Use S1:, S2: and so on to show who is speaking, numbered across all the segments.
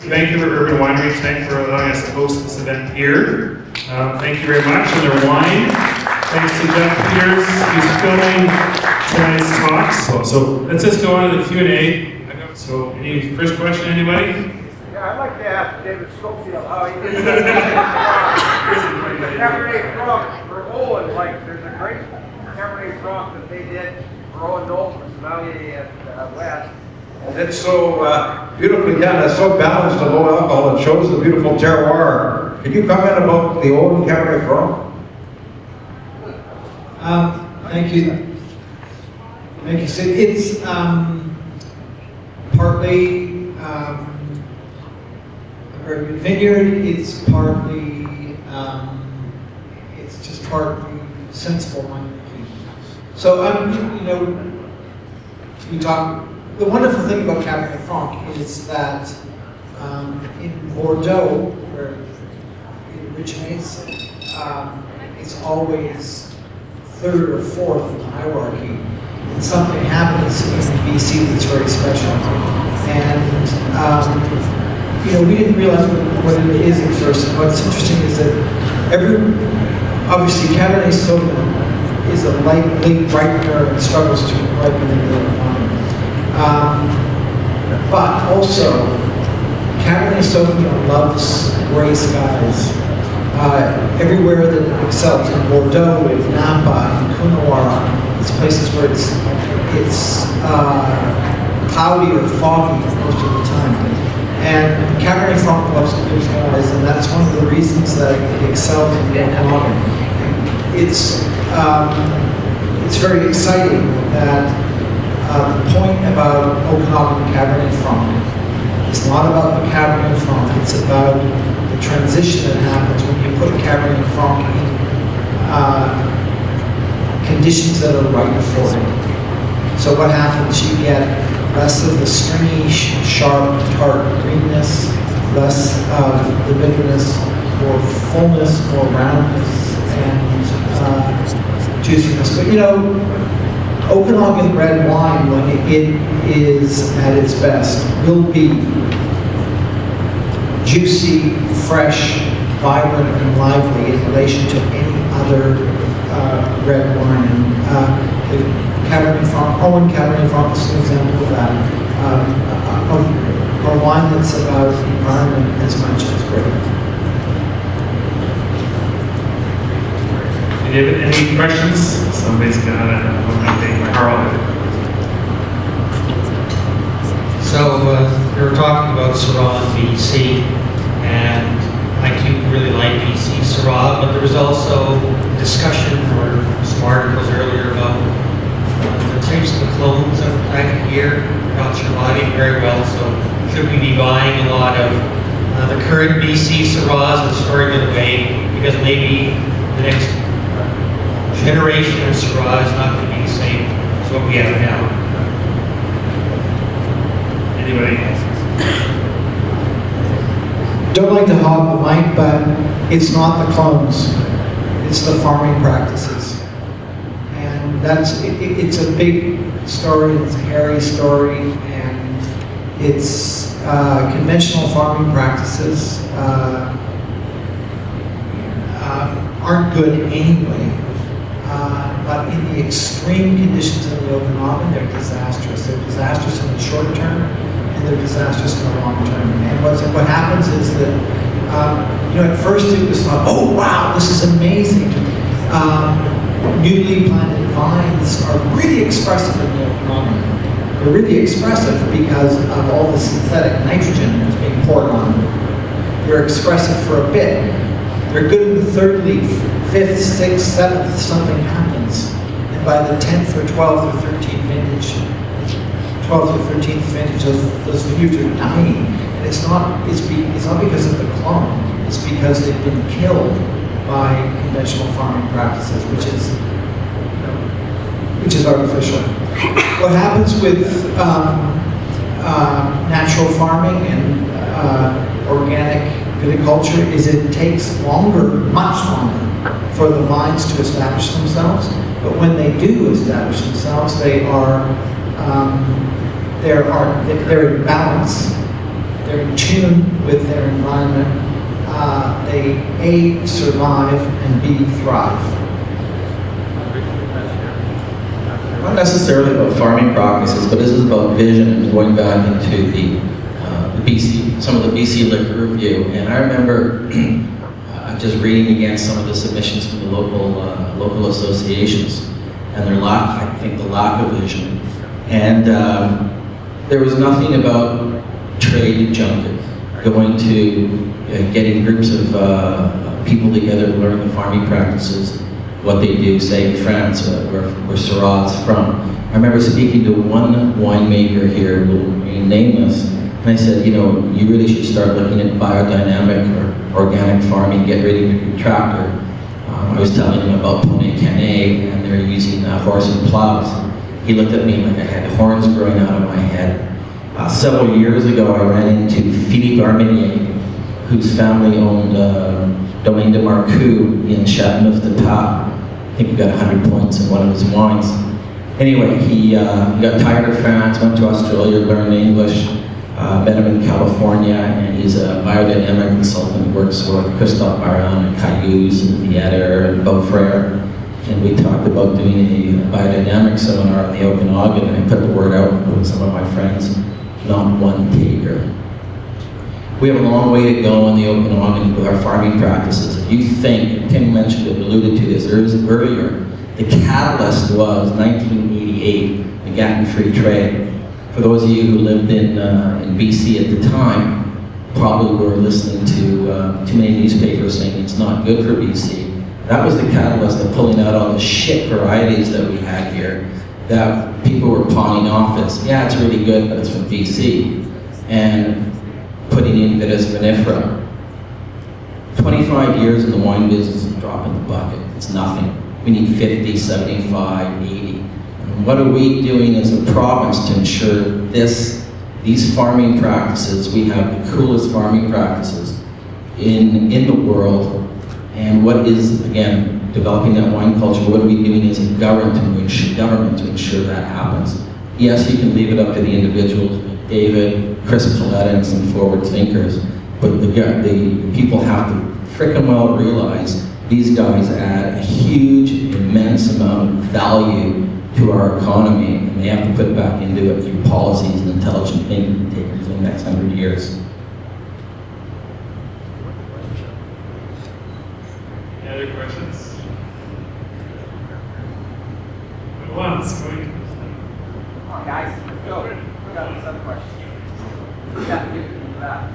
S1: Vancouver Urban Winery tonight for allowing us to host this event here. Thank you very much. And their wine, thanks to Jeff Peters, who's filming tonight's talks. So let's just go on to the Q&A. So any first question, anybody?
S2: Yeah, I'd like to ask David Schofield how he did the Cabernet Franc for Owen. Like, there's a great Cabernet Franc that they did for Owen Knowles for Sommelier at West.
S3: And it's so beautifully done. It's so balanced and low alcohol. It shows the beautiful terroir. Can you comment about the Owen Cabernet Franc?
S4: Thank you. Thank you, Sid. It's partly a very good vineyard. It's partly, it's just partly sensible winemaking. So, you know, we talk. The wonderful thing about Cabernet Franc is that in Bordeaux, where it originates, it's always third or fourth in the hierarchy. And something happens in BC that's very special. And you know, we didn't realize what it is at first. And what's interesting is that obviously Cabernet Sauvignon is a late ripener and struggles to ripen in the wine. But also, Cabernet Sauvignon loves gray skies. Everywhere that it excels, in Bordeaux, in Napa, in Coonawarra, it's places where it's cloudy or foggy most of the time. And Cabernet Franc loves clear skies, and that's one of the reasons that it excels in the Okanagan. It's very exciting that the point about Okanagan Cabernet Franc is not about the Cabernet Franc, it's about the transition that happens when you put Cabernet Franc in conditions that are right for it. So what happens? You get less of the stringy, sharp, tart greenness, less of the bitterness, more fullness, more roundness, and juiciness. But you know, Okanagan red wine, when it is at its best, will be juicy, fresh, vibrant, and lively in relation to any other red wine. And the Cabernet Franc, Owen Cabernet Franc is an example of that. A wine that's about the environment as much as great.
S1: Any questions? Somebody's got one, I think. Carl.
S5: So we were talking about Syrah in BC, and I do really like BC Syrah, but there was also discussion or some articles earlier about the types of the clones that I can hear not surviving very well. So should we be buying a lot of the current BC Syrahs and storing it away because maybe the next generation of Syrah is not going to be the same as what we have now?
S1: Anybody else?
S4: Don't like to hog the mic, but it's not the clones, it's the farming practices. And it's a big story, it's a hairy story, and it's conventional farming practices aren't good anyway. But in the extreme conditions in the Okanagan, they're disastrous. They're disastrous in the short term, and they're disastrous in the long term. And what happens is that, you know, at first it was thought, oh wow, this is amazing. Newly planted vines are really expressive in the Okanagan. They're really expressive because of all the synthetic nitrogen that's being poured on them. They're expressive for a bit. They're good in the third leaf, 5th, 6th, 7th, something happens. And by the 10th or 12th or 13th vintage, 12th or 13th vintage, those vineyards are dying. And it's not because of the clone, it's because they've been killed by conventional farming practices, which is artificial. What happens with natural farming and organic viticulture is it takes longer, much longer, for the vines to establish themselves. But when they do establish themselves, they're in balance. they're in tune with their environment, they A, survive, and B, thrive.
S6: Not necessarily about farming practices, but this is about vision and going back into the BC, some of the BC Liquor Review. And I remember just reading again some of the submissions from the local associations and their lack, I think the lack of vision. And there was nothing about trade junkets going to getting groups of people together to learn the farming practices, what they do, say in France, where Syrah's from. I remember speaking to one winemaker here, who will remain nameless, and I said, you know, you really should start looking at biodynamic or organic farming, get rid of your tractor. I was telling him about Poney Canet, and they're using horse and plows. He looked at me like I had horns growing out of my head. Several years ago, I ran into Philippe Armenier, whose family owned Domaine de Marcoux in Chateauneuf-du-Pape. I think he got 100 points in one of his wines. Anyway, he got tired of France, went to Australia, learned English, met him in California, and he's a biodynamic consultant. He works with Christophe Baron and Cayuse and Vietter and Beaufrere. And we talked about doing a biodynamic seminar in the Okanagan, and I put the word out with some of my friends, not one taker. We have a long way to go in the Okanagan with our farming practices. If you think, Tim mentioned it, alluded to this earlier, the catalyst was 1988, the Gatton Free Trade. For those of you who lived in BC at the time, probably were listening to too many newspapers saying it's not good for BC. That was the catalyst of pulling out all the shit varieties that we had here that people were pawning off as, yeah, it's really good, but it's from BC. And putting in Vitis vinifera. 25 years in the wine business is a drop in the bucket. It's nothing. We need 50, 75, 80. And what are we doing as a province to ensure these farming practices, we have the coolest farming practices in the world, and what is, again, developing that wine culture, what are we doing as a government to ensure that happens? Yes, you can leave it up to the individuals, David, Chris Coletta, and some forward thinkers, but the people have to frickin' well realize these guys add a huge, immense amount of value to our economy, and they have to put it back into it through policies and intelligent thinking to take it for the next 100 years.
S1: Any other questions? At once, going.
S2: Come on, guys, let's go. We got some questions. We got to get into that.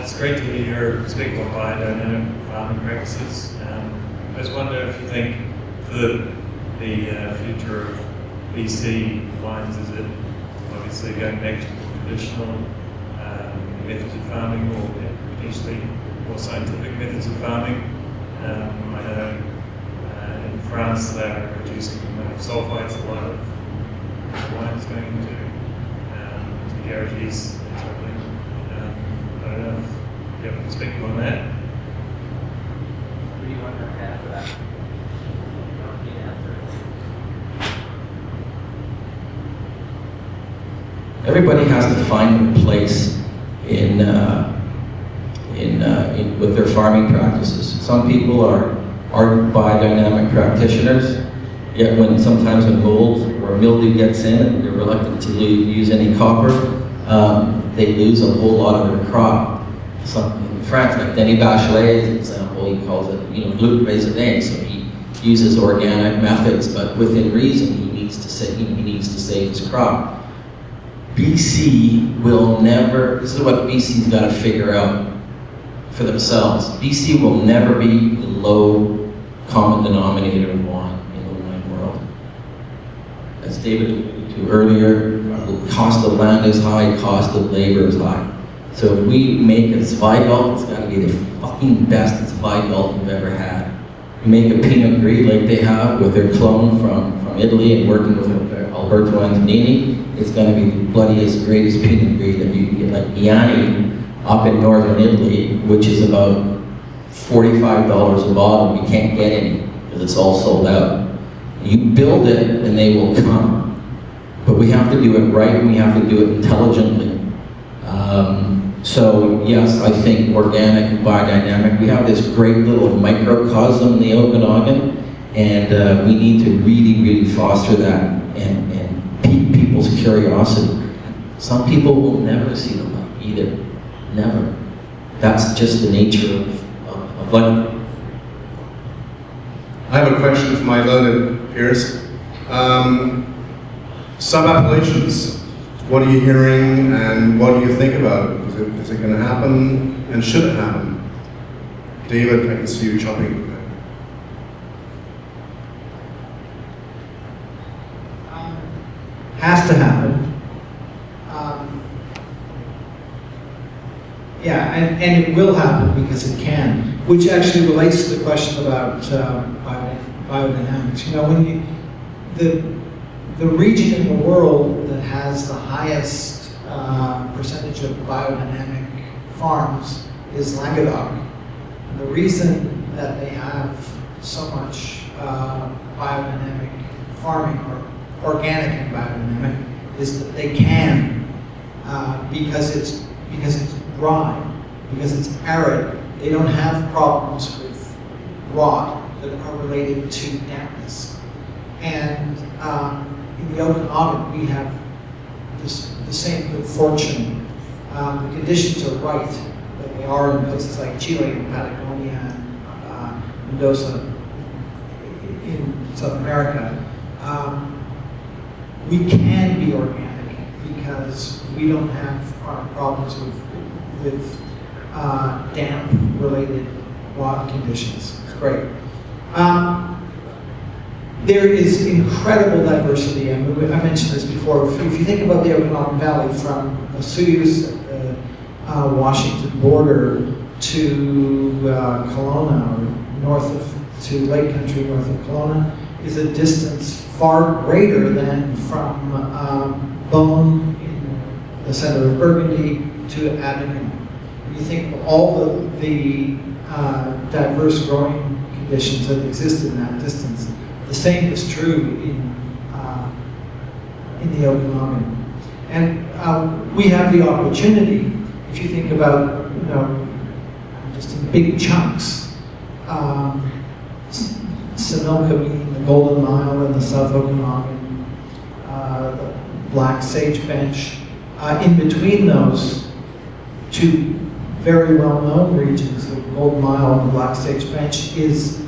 S1: It's great to hear you speak about biodynamic farming practices. I just wonder if you think for the future of BC wines, is it obviously going back to traditional methods of farming, or potentially more scientific methods of farming? I know in France they're reducing sulfites, a lot of wines going into guarantees. I don't know if you have a perspective on that.
S2: What do you want to add for that? You don't need to answer it.
S6: Everybody has to find their place in with their farming practices. Some people are biodynamic practitioners, yet sometimes when mold or mildew gets in and they're reluctant to use any copper, they lose a whole lot of their crop. In France, like Denis Bachelet's example, he calls it, gluten raisonné, so he uses organic methods, but within reason, he needs to save his crop. BC will never, this is what BC's got to figure out for themselves. BC will never be the low common denominator of wine in the wine world. As David alluded to earlier, the cost of land is high, cost of labor is high. So if we make a Zweigelt, it's got to be the fucking best Zweigelt we've ever had. We make a Pinot Gris like they have with their clone from Italy and working with Alberto Antonini, it's going to be the bloodiest, greatest Pinot Gris that you can get, like Iani up in northern Italy, which is about $45 a bottle. We can't get any because it's all sold out. You build it and they will come. But we have to do it right and we have to do it intelligently. So yes, I think organic and biodynamic, we have this great little microcosm in the Okanagan, and we need to really, really foster that and pique people's curiosity. Some people will never see the light either, never. That's just the nature of life.
S7: I have a question for my learned peers. Sub-appellations, what are you hearing and what do you think about it? Is it going to happen and should it happen? David, I can see you chopping.
S4: Has to happen. Yeah, and it will happen because it can, which actually relates to the question about biodynamics. You know, when the region in the world that has the highest percentage of biodynamic farms is Languedoc. And the reason that they have so much biodynamic farming, or organic and biodynamic, is that they can, because it's dry, because it's arid. They don't have problems with rot that are related to dampness. And in the Okanagan, we have the same good fortune. The conditions are right that they are in places like Chile and Patagonia and Mendoza in South America. We can be organic because we don't have problems with damp-related water conditions. It's great. There is incredible diversity. I mentioned this before. If you think about the Okanagan Valley, from Osoyoos at the Washington border to Kelowna, or to Lake Country north of Kelowna, is a distance far greater than from Beaune in the center of Burgundy to Avignon. When you think of all the diverse growing conditions that exist in that distance, the same is true in the Okanagan. And we have the opportunity, if you think about, you know, just in big chunks, Similka meaning the Golden Mile in the South Okanagan, the Black Sage Bench. In between those two very well-known regions, the Golden Mile and the Black Sage Bench, is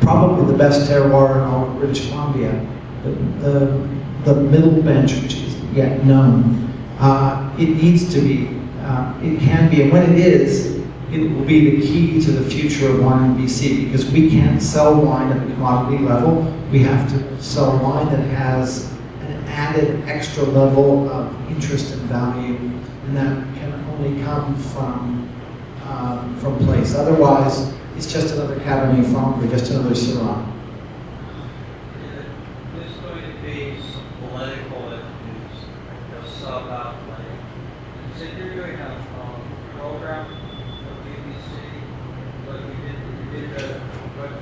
S4: probably the best terroir in all of British Columbia. The middle bench, which isn't yet known, it needs to be, it can be, and when it is, it will be the key to the future of wine in BC, because we can't sell wine at the commodity level. We have to sell wine that has an added extra level of interest and value, and that can only come from place. Otherwise, it's just another Cabernet Franc or just another Syrah.
S8: There's going to be some political issues, sub-outlet. So you're doing a program for BBC, like we did the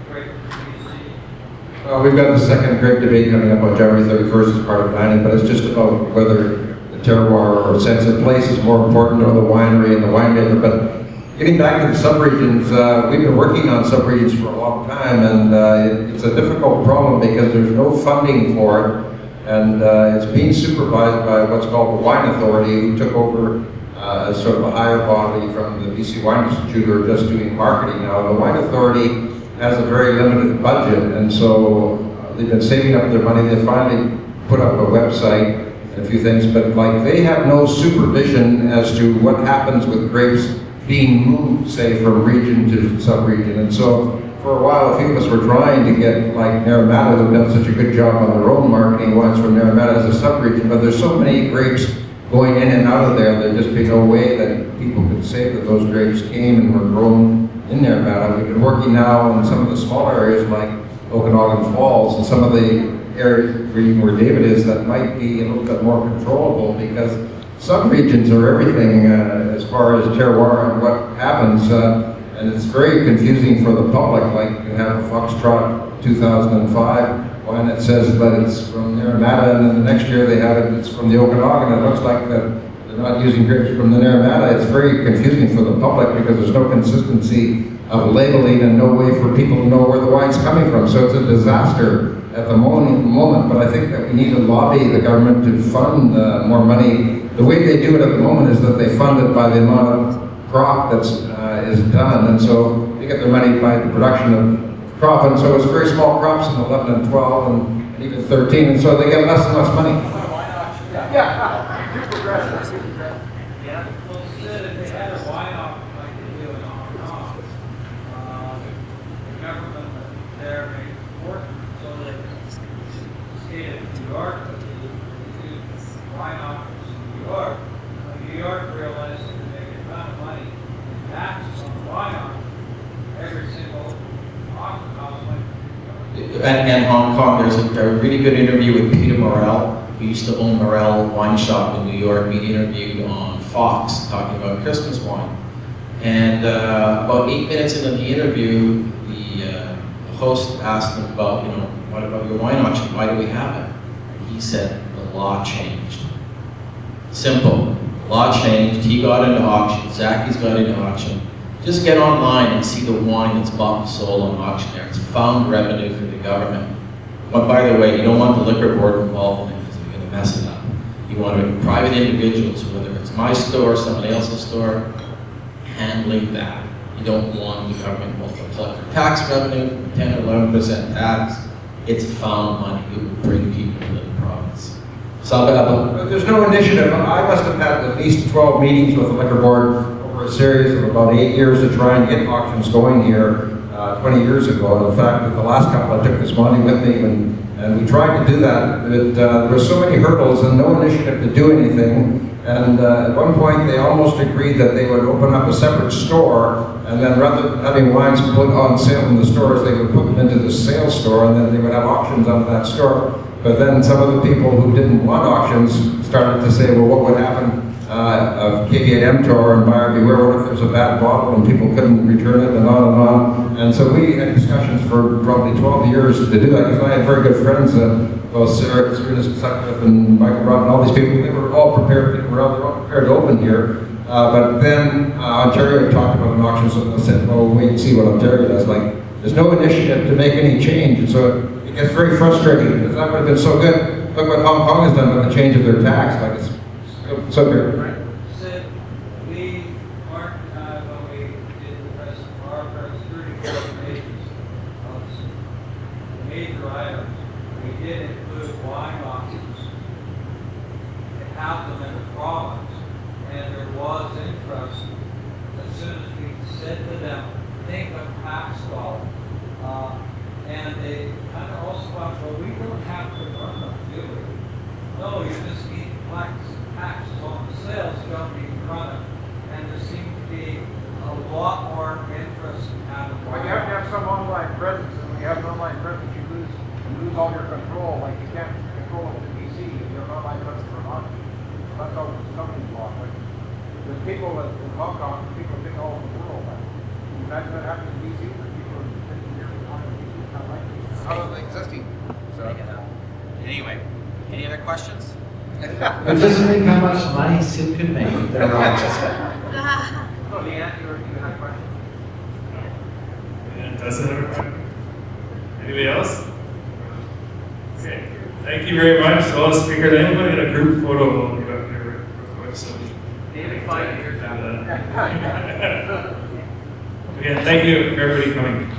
S8: Great BBC.
S3: We've got the second grape debate coming up on January 31st as part of planning, but it's just about whether the terroir or sense of place is more important, or the winery and the winemaker. But getting back to the subregions, we've been working on subregions for a long time, and it's a difficult problem because there's no funding for it, and it's being supervised by what's called the Wine Authority, who took over as sort of a higher body from the BC Wine Institute, who are just doing marketing now. The Wine Authority has a very limited budget, and so they've been saving up their money. They finally put up a website and a few things, but like they have no supervision as to what happens with grapes being moved, say, from region to sub-region. And so for a while, a few of us were trying to get, like, Naramata, who've done such a good job on their own marketing wines from Naramata as a sub-region, but there's so many grapes going in and out of there, there'd just be no way that people could say that those grapes came and were grown in Naramata. We've been working now in some of the smaller areas like Okanagan Falls and some of the areas where David is that might be a little bit more controllable, because sub-regions are everything as far as terroir and what happens, and it's very confusing for the public. Like, you have Foxtrot 2005, wine that says that it's from Naramata, and then the next year they have it's from the Okanagan. It looks like that they're not using grapes from the Naramata. It's very confusing for the public because there's no consistency of labeling and no way for people to know where the wine's coming from. So it's a disaster at the moment, but I think that we need to lobby the government to fund more money. The way they do it at the moment is that they fund it by the amount of crop that's is done, and so they get their money by the production of crop, and so it's very small crops in 11 and 12 and even 13, and so they get less and less money.
S2: Yeah, too progressive.
S8: Yeah, well, Sid, if they had a wine auction like they do in Hong Kong, the government there made important so that the state of New York would do wine auctions in New York. When New York realized that they make a ton of money in taxes on the wine auction, every single auction house went.
S6: And Hong Kong, there's a really good interview with Peter Morel, who used to own Morel Wine Shop in New York, being interviewed on Fox, talking about Christmas wine. And about 8 minutes into the interview, the host asked him about, what about your wine auction? Why do we have it? And he said, the law changed. Simple. Law changed. He got into auction. Zacky's got into auction. Just get online and see the wine that's bought and sold on auction there. It's found revenue for the government. But by the way, you don't want the liquor board involved in it because they're going to mess it up. You want private individuals, whether it's my store, somebody else's store, handling that. You don't want the government involved. They'll collect their tax revenue, 10 or 11% tax. It's found money. It will bring people to the province. So
S3: There's no initiative. I must have had at least 12 meetings with the liquor board over a series of about 8 years to try and get auctions going here 20 years ago. And in fact, the last couple I took this money with me and we tried to do that. There were so many hurdles and no initiative to do anything. And at one point they almost agreed that they would open up a separate store, and then rather than having wines put on sale in the stores, they would put them into the sales store, and then they would have auctions out of that store. But then some of the people who didn't want auctions started to say, well, what would happen of KV8 mTOR and buyer beware, what if there's a bad bottle and people couldn't return it, and on and on. And so we had discussions for probably 12 years to do that, because I had very good friends, both Sarah Sutcliffe and Michael Robb and all these people. They were all prepared, they were all prepared to open here. But then Ontario talked about an auction, so I said, well, wait and see what Ontario does. Like, there's no initiative to make any change, and so it gets very frustrating, because that would have been so good. Look what Hong Kong has done with the change of their tax. Like, it's so good.
S8: Right. Sid, we, Mark and I, when we did the press, our press 34 pages of major items, we did include wine auctions. It happened in the province, and there was interest. As soon as we said to them, think of tax dollars, and they kind of also thought, well, we don't have to run them, do we? No, you just need to collect taxes on the sales, you don't need to run them. And there seemed to be a lot more interest out of
S2: Well, you have to have some online presence, and when you have an online presence, you lose all your control. Like, you can't control it in BC if you have an online presence for an auction. So that's how the company's blocked. Like, there's people in Hong Kong, people think all over the world. Like, imagine that happened in BC, where people are 50 years behind in BC. It's not likely.
S3: How are they existing? So.
S9: Anyway, any other questions?
S4: But just think how much money Sid could make if there were auctions.
S2: So, Leanne, you had a question?
S1: And doesn't have a question? Anybody else? Okay, thank you very much to all the speakers. Anybody got a group photo? We'll get up here real quick. So
S2: David, 5 years
S1: again, thank you everybody coming.